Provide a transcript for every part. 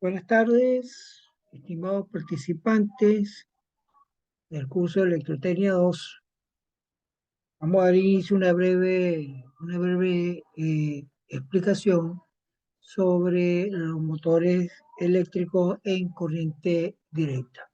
Buenas tardes, estimados participantes del curso de Electrotecnia 2. Vamos a dar inicio a una breve explicación sobre los motores eléctricos en corriente directa.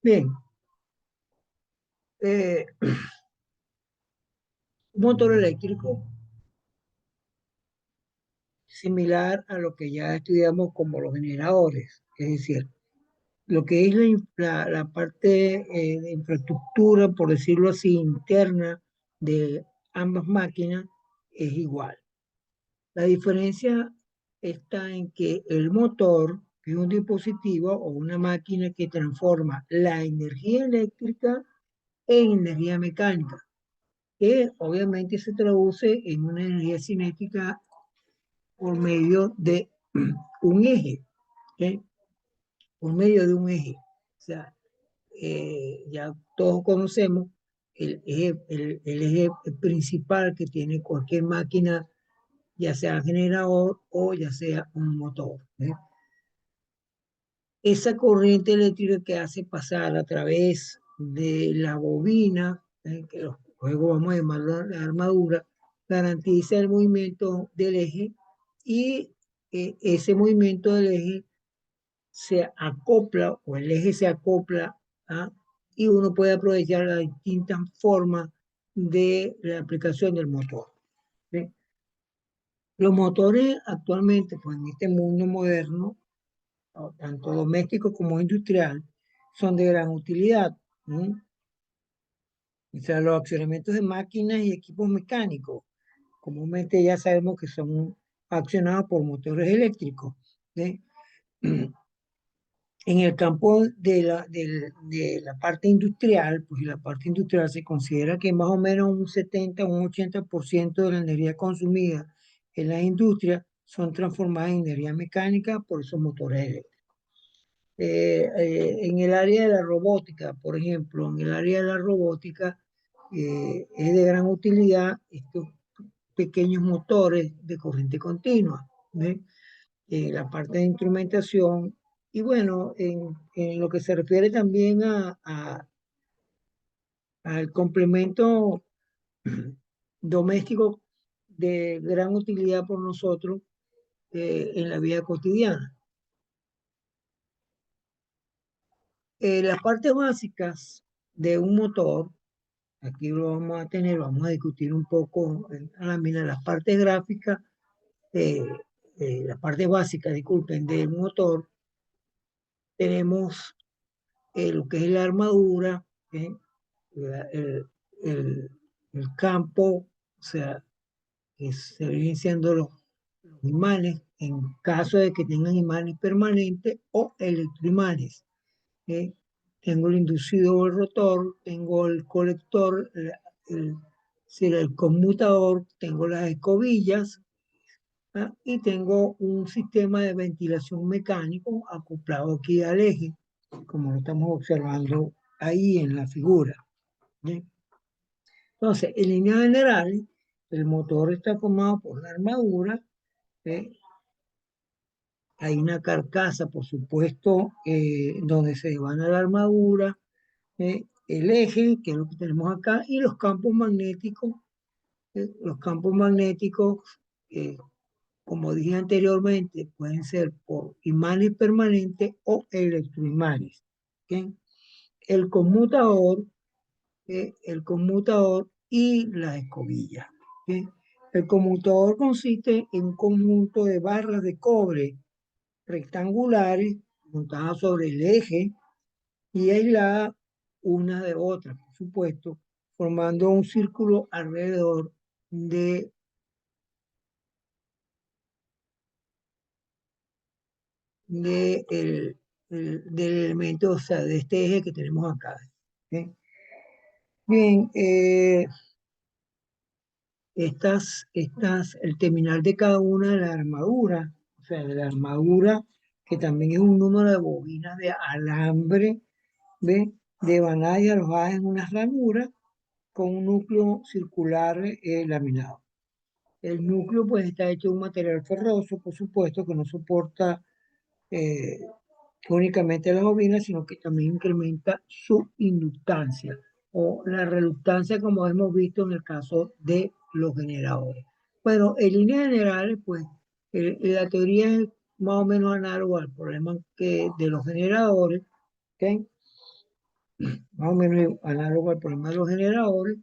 Bien, un motor eléctrico similar a lo que ya estudiamos como los generadores, es decir, lo que es la parte de infraestructura, por decirlo así, interna de ambas máquinas es igual. La diferencia está en que el motor es un dispositivo o una máquina que transforma la energía eléctrica en energía mecánica, que obviamente se traduce en una energía cinética por medio de un eje, ¿ok? Por medio de un eje. O sea, ya todos conocemos el eje principal que tiene cualquier máquina, ya sea generador o ya sea un motor. Esa corriente eléctrica que hace pasar a través de la bobina, que luego vamos a llamarla la armadura, garantiza el movimiento del eje y ese movimiento del eje se acopla o el eje se acopla, ¿ah? Y uno puede aprovechar las distintas formas de la aplicación del motor. ¿Sí? Los motores actualmente, pues en este mundo moderno, tanto doméstico como industrial, son de gran utilidad. ¿Sí? O sea, los accionamientos de máquinas y equipos mecánicos, comúnmente ya sabemos que son accionados por motores eléctricos. ¿Sí? En el campo de la parte industrial, pues la parte industrial se considera que más o menos un 70 o un 80% de la energía consumida en la industria son transformadas en energía mecánica por esos motores eléctricos. En el área de la robótica, por ejemplo, en el área de la robótica es de gran utilidad estos pequeños motores de corriente continua. ¿Ve? La parte de instrumentación y bueno, en lo que se refiere también al complemento doméstico de gran utilidad por nosotros en la vida cotidiana. Las partes básicas de un motor, aquí lo vamos a tener, vamos a discutir un poco en la lámina, las partes gráficas, eh, las partes básicas, disculpen, del motor. Tenemos lo que es la armadura, ¿eh? el, el, el campo, o sea, que se vienen siendo los imanes en caso de que tengan imanes permanentes o electroimanes. ¿Eh? Tengo el inducido o el rotor, tengo el colector, el conmutador, tengo las escobillas, ¿ah? Y tengo un sistema de ventilación mecánico acoplado aquí al eje, como lo estamos observando ahí en la figura. ¿Eh? Entonces, en líneas generales, el motor está formado por la armadura, ¿eh? Hay una carcasa, por supuesto, donde se van a la armadura, el eje, que es lo que tenemos acá, y los campos magnéticos. Los campos magnéticos, eh, como dije anteriormente, pueden ser por imanes permanentes o electroimanes. ¿Okay? El conmutador, el conmutador y las escobillas. ¿Okay? El conmutador consiste en un conjunto de barras de cobre rectangulares montadas sobre el eje y aisladas una de otra, por supuesto, formando un círculo alrededor de, del elemento, o sea, de este eje que tenemos acá. ¿Sí? Bien, el terminal de cada una de las armaduras, o sea, de la armadura, que también es un número de bobinas de alambre, ¿ve? De vanalla alojadas en unas ranuras con un núcleo circular laminado. El núcleo pues está hecho de un material ferroso, por supuesto, que no soporta eh, únicamente las bobinas, sino que también incrementa su inductancia o la reluctancia, como hemos visto en el caso de los generadores. Bueno, en líneas generales, pues la teoría es más o menos análoga al problema que de los generadores, ¿ok? Más o menos análogo al problema de los generadores,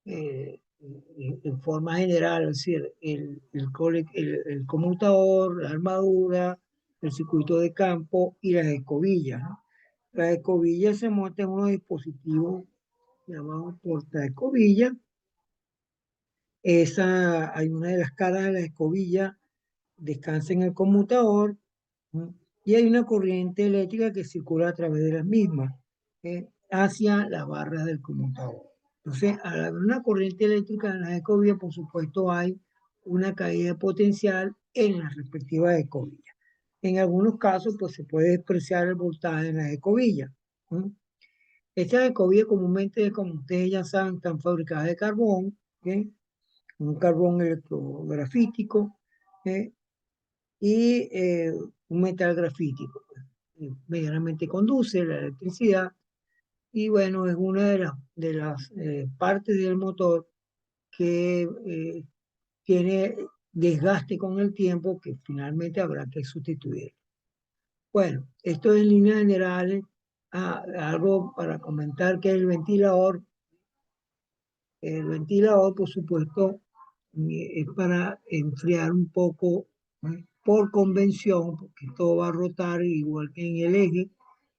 en forma general, es decir, el conmutador, la armadura, el circuito de campo y las escobillas, ¿no? Las escobillas se montan en unos dispositivos llamados portaescobillas. Hay una de las caras de la escobilla, descansa en el conmutador, ¿no? Y hay una corriente eléctrica que circula a través de las mismas, hacia las barras del conmutador. Entonces, al haber una corriente eléctrica en las escobillas, por supuesto, hay una caída de potencial en las respectivas escobillas. En algunos casos, pues se puede despreciar el voltaje en las escobillas, ¿no? Estas escobillas comúnmente, como ustedes ya saben, están fabricadas de carbón, ¿ok? Un carbón electrografítico, ¿eh? Y un metal grafítico, pues, medianamente conduce la electricidad y bueno, es una de las partes del motor que tiene desgaste con el tiempo que finalmente habrá que sustituir. Bueno, esto en líneas generales, algo para comentar que el ventilador, por supuesto, es para enfriar un poco, por convención, porque todo va a rotar igual que en el eje.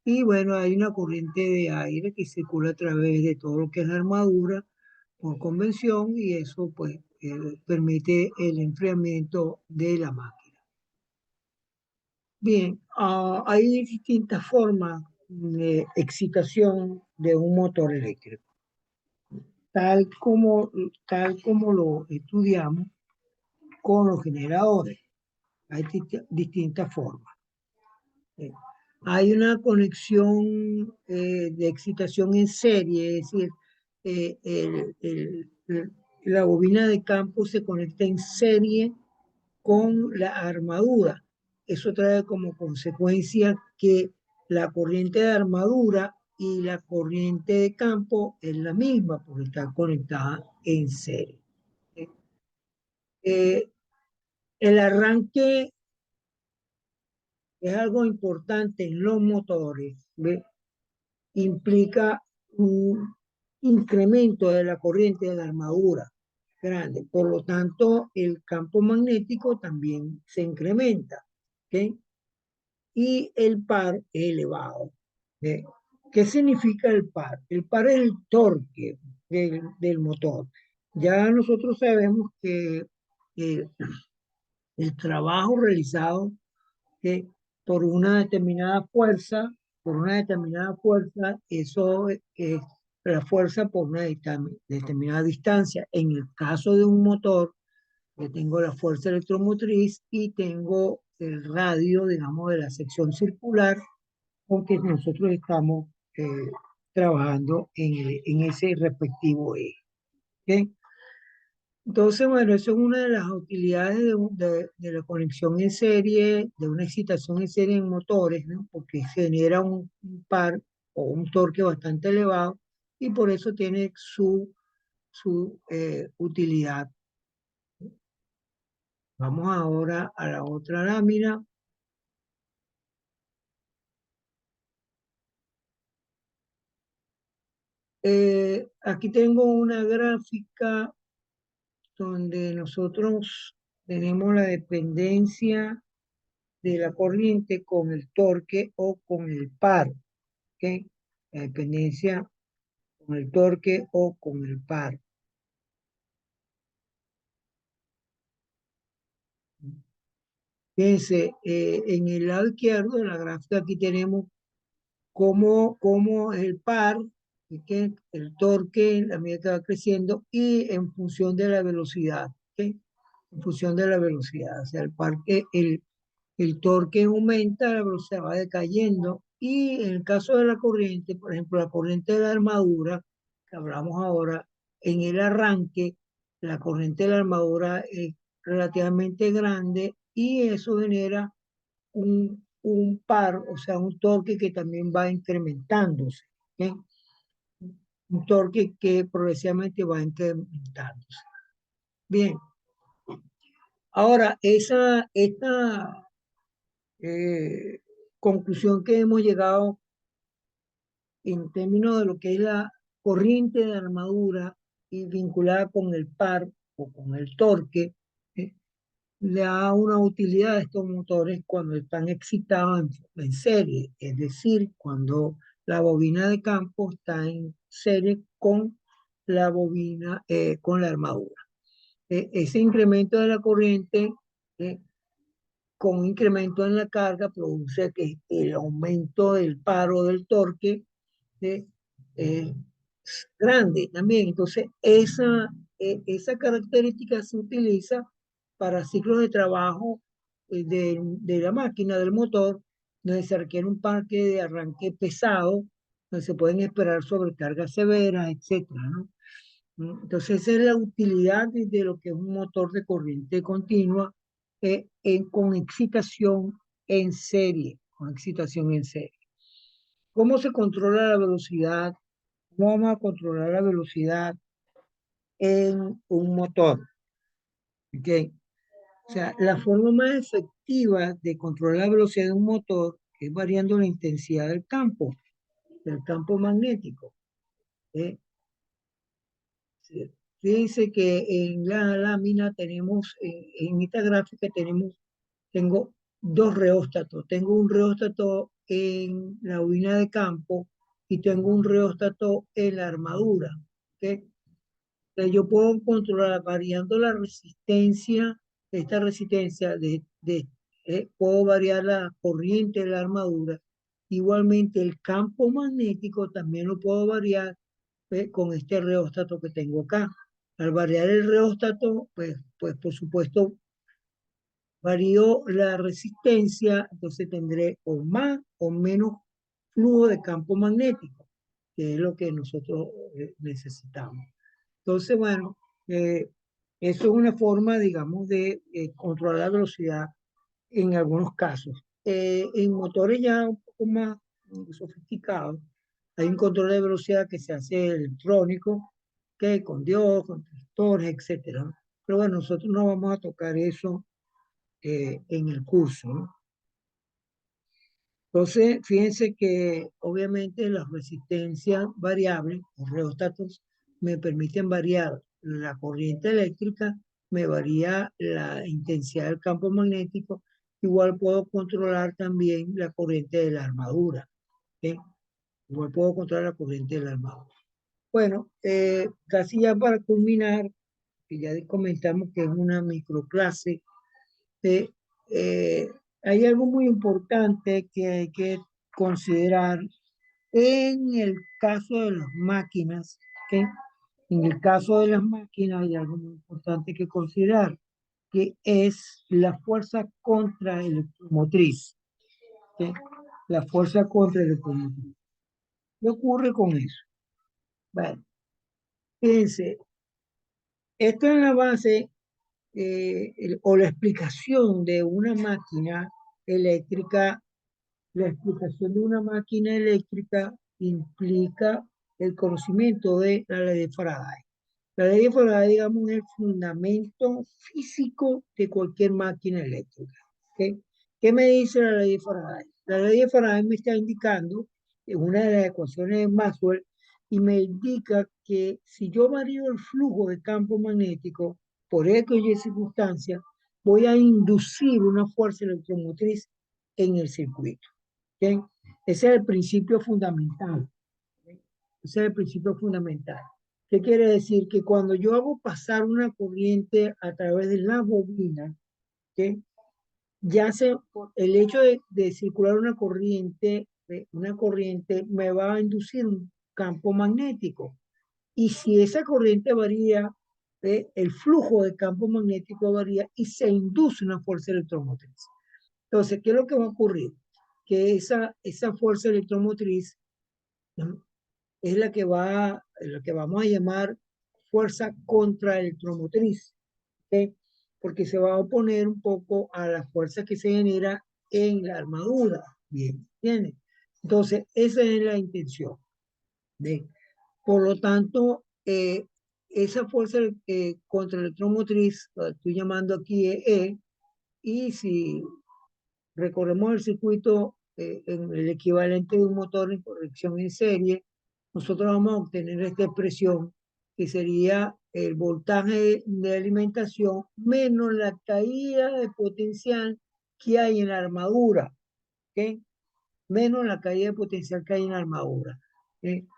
Y bueno, hay una corriente de aire que circula a través de todo lo que es la armadura por convención y eso pues permite el enfriamiento de la máquina. Bien, hay distintas formas de excitación de un motor eléctrico. Tal como, tal como lo estudiamos con los generadores. Hay distintas formas. Eh, Hay una conexión de excitación en serie, es decir, la bobina de campo se conecta en serie con la armadura. Eso trae como consecuencia que la corriente de armadura y la corriente de campo es la misma porque está conectada en serie. Eh, el arranque es algo importante en los motores, ¿ve? Implica un incremento de la corriente de la armadura grande. Por lo tanto, el campo magnético también se incrementa, ¿ok? Y el par es elevado, ¿ve? ¿Qué significa el par? El par es el torque del motor. Ya nosotros sabemos que eh, el trabajo realizado que por una determinada fuerza, eso es la fuerza por una determinada distancia. En el caso de un motor, yo tengo la fuerza electromotriz y tengo el radio, digamos, de la sección circular, porque nosotros estamos trabajando en ese respectivo eje. ¿Ok? Entonces, bueno, eso es una de las utilidades de la conexión en serie, de una excitación en serie en motores, ¿no? Porque genera un par o un torque bastante elevado y por eso tiene su utilidad. Vamos ahora a la otra lámina. Aquí tengo una gráfica donde nosotros tenemos la dependencia de la corriente con el torque o con el par. ¿Ok? La dependencia con el torque o con el par. Fíjense, en el lado izquierdo de la gráfica aquí tenemos cómo el par, ¿ok? El torque, la medida que va creciendo y en función de la velocidad, ¿ok? En función de la velocidad, o sea, el torque aumenta, la velocidad va decayendo. Y en el caso de la corriente, por ejemplo, la corriente de la armadura, que hablamos ahora, en el arranque, la corriente de la armadura es relativamente grande y eso genera un par, o sea, un torque que también va incrementándose. ¿Ok? Un torque que progresivamente va incrementándose. Bien, ahora esta eh, conclusión que hemos llegado en términos de lo que es la corriente de armadura y vinculada con el par o con el torque, eh, le da una utilidad a estos motores cuando están excitados en serie, es decir, cuando la bobina de campo está en serie con la bobina, con la armadura. Ese incremento de la corriente eh, con un incremento en la carga produce que el aumento del paro del torque eh, es grande también. Entonces, esa característica se utiliza para ciclos de trabajo de la máquina, del motor, donde se requiere un parque de arranque pesado, donde se pueden esperar sobrecargas severas, etcétera, ¿no? Entonces, esa es la utilidad de lo que es un motor de corriente continua con excitación en serie, con excitación en serie. ¿Cómo se controla la velocidad? ¿Cómo vamos a controlar la velocidad en un motor? ¿Okay? O sea, la forma más efectiva de controlar la velocidad de un motor es variando la intensidad del campo magnético. ¿Eh? Sí. Fíjense que en la lámina tenemos, en esta gráfica tengo dos reóstatos. Tengo un reóstato en la bobina de campo y tengo un reóstato en la armadura. ¿Ok? Yo puedo controlar variando la resistencia, esta resistencia puedo variar la corriente de la armadura. Igualmente el campo magnético también lo puedo variar con este reóstato que tengo acá. Al variar el reóstato, pues por supuesto varío la resistencia, entonces tendré o más o menos flujo de campo magnético, que es lo que nosotros necesitamos. Entonces, bueno, eso es una forma, digamos, de controlar la velocidad en algunos casos. En motores ya un poco más sofisticados, hay un control de velocidad que se hace electrónico, que con diodos, con transistores, etcétera. Pero bueno, nosotros no vamos a tocar eso en el curso, ¿no? Entonces, fíjense que obviamente las resistencias variables, los reóstatos, me permiten variar la corriente eléctrica, me varía la intensidad del campo magnético, igual puedo controlar también la corriente de la armadura, ¿ok? Igual puedo controlar la corriente de la armadura. Bueno, casi ya para culminar, que ya comentamos que es una microclase, eh, eh, hay algo muy importante que hay que considerar en el caso de las máquinas, ¿ok? En el caso de las máquinas hay algo muy importante que considerar, que es la fuerza contraelectromotriz, ¿ok? La fuerza contraelectromotriz. ¿Qué ocurre con eso? Bueno, fíjense, esto es la base o la explicación de una máquina eléctrica. La explicación de una máquina eléctrica implica el conocimiento de la ley de Faraday. La ley de Faraday, digamos, es el fundamento físico de cualquier máquina eléctrica. ¿Ok? ¿Qué me dice la ley de Faraday? La ley de Faraday me está indicando en una de las ecuaciones de Maxwell y me indica que si yo varío el flujo de campo magnético por X y circunstancias, voy a inducir una fuerza electromotriz en el circuito. ¿Okay? Ese es el principio fundamental. ¿Okay? Ese es el principio fundamental. ¿Qué quiere decir? Que cuando yo hago pasar una corriente a través de la bobina, ¿okay? El hecho de circular una corriente me va a inducir un campo magnético. Y si esa corriente varía, el flujo de campo magnético varía y se induce una fuerza electromotriz. Entonces, ¿qué es lo que va a ocurrir? Que esa fuerza electromotriz, ¿no?, es la que vamos a llamar fuerza contraelectromotriz, ¿ok? Porque se va a oponer un poco a la fuerza que se genera en la armadura. Bien, ¿entiendes? Entonces, esa es la intención. ¿Ve? Por lo tanto, esa fuerza contraelectromotriz, la estoy llamando aquí E, y si recorremos el circuito en el equivalente de un motor en corrección en serie, nosotros vamos a obtener esta expresión que sería el voltaje de alimentación menos la caída de potencial que hay en la armadura, ¿ok? Menos la caída de potencial que hay en la armadura. ¿Ok?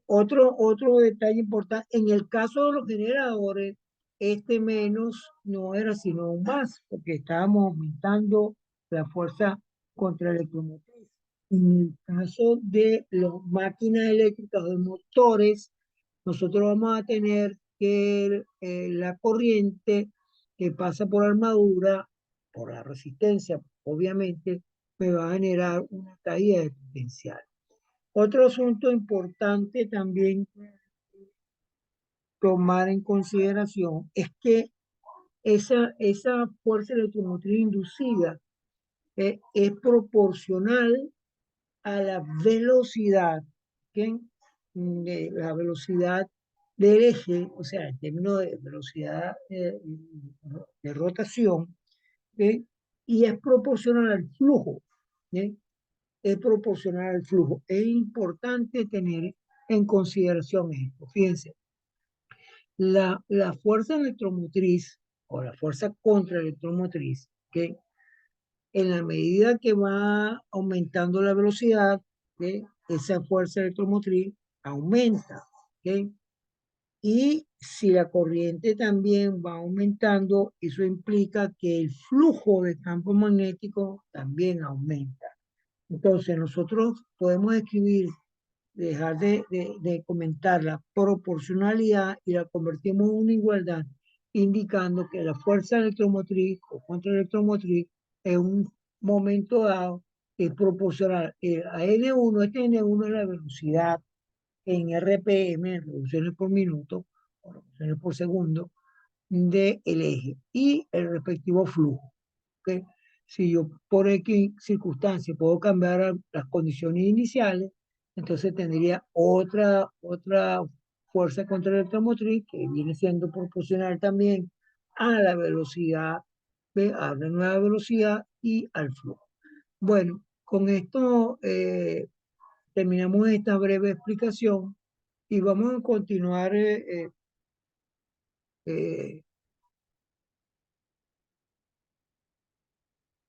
Otro detalle importante, en el caso de los generadores, este menos no era sino un más, porque estábamos aumentando la fuerza contra el electromotriz. En el caso de las máquinas eléctricas o de motores, nosotros vamos a tener que la corriente que pasa por armadura, por la resistencia, obviamente, me va a generar una caída de potencial. Otro asunto importante también tomar en consideración es que esa fuerza electromotriz inducida es proporcional a la velocidad, ¿ok? De la velocidad del eje, o sea, en términos de velocidad de rotación, ¿ok? Y es proporcional al flujo, ¿ok? Es proporcional al flujo. Es importante tener en consideración esto. Fíjense, la fuerza electromotriz o la fuerza contraelectromotriz, que en la medida que va aumentando la velocidad, ¿okay?, esa fuerza electromotriz aumenta. ¿Okay? Y si la corriente también va aumentando, eso implica que el flujo de campo magnético también aumenta. Entonces, nosotros podemos escribir, dejar de comentar la proporcionalidad y la convertimos en una igualdad, indicando que la fuerza electromotriz o contraelectromotriz en un momento dado es proporcional a N1. Este N1 es la velocidad en RPM, en revoluciones por minuto, o revoluciones por segundo, del eje y el respectivo flujo. ¿Okay? Si yo por X circunstancia puedo cambiar las condiciones iniciales, entonces tendría otra fuerza contra la electromotriz que viene siendo proporcional también a la velocidad, a la nueva velocidad y al flujo. Bueno, con esto terminamos esta breve explicación y vamos a continuar eh,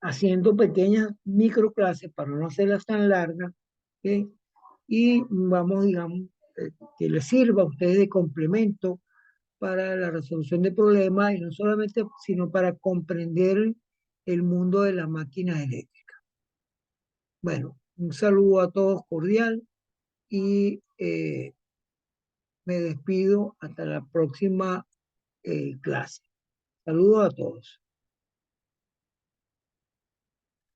haciendo pequeñas microclases para no hacerlas tan largas, ¿ok? Y vamos, digamos, que les sirva a ustedes de complemento para la resolución de problemas y no solamente, sino para comprender el mundo de las máquinas eléctricas. Bueno, un saludo a todos cordial y me despido hasta la próxima clase. Saludos a todos.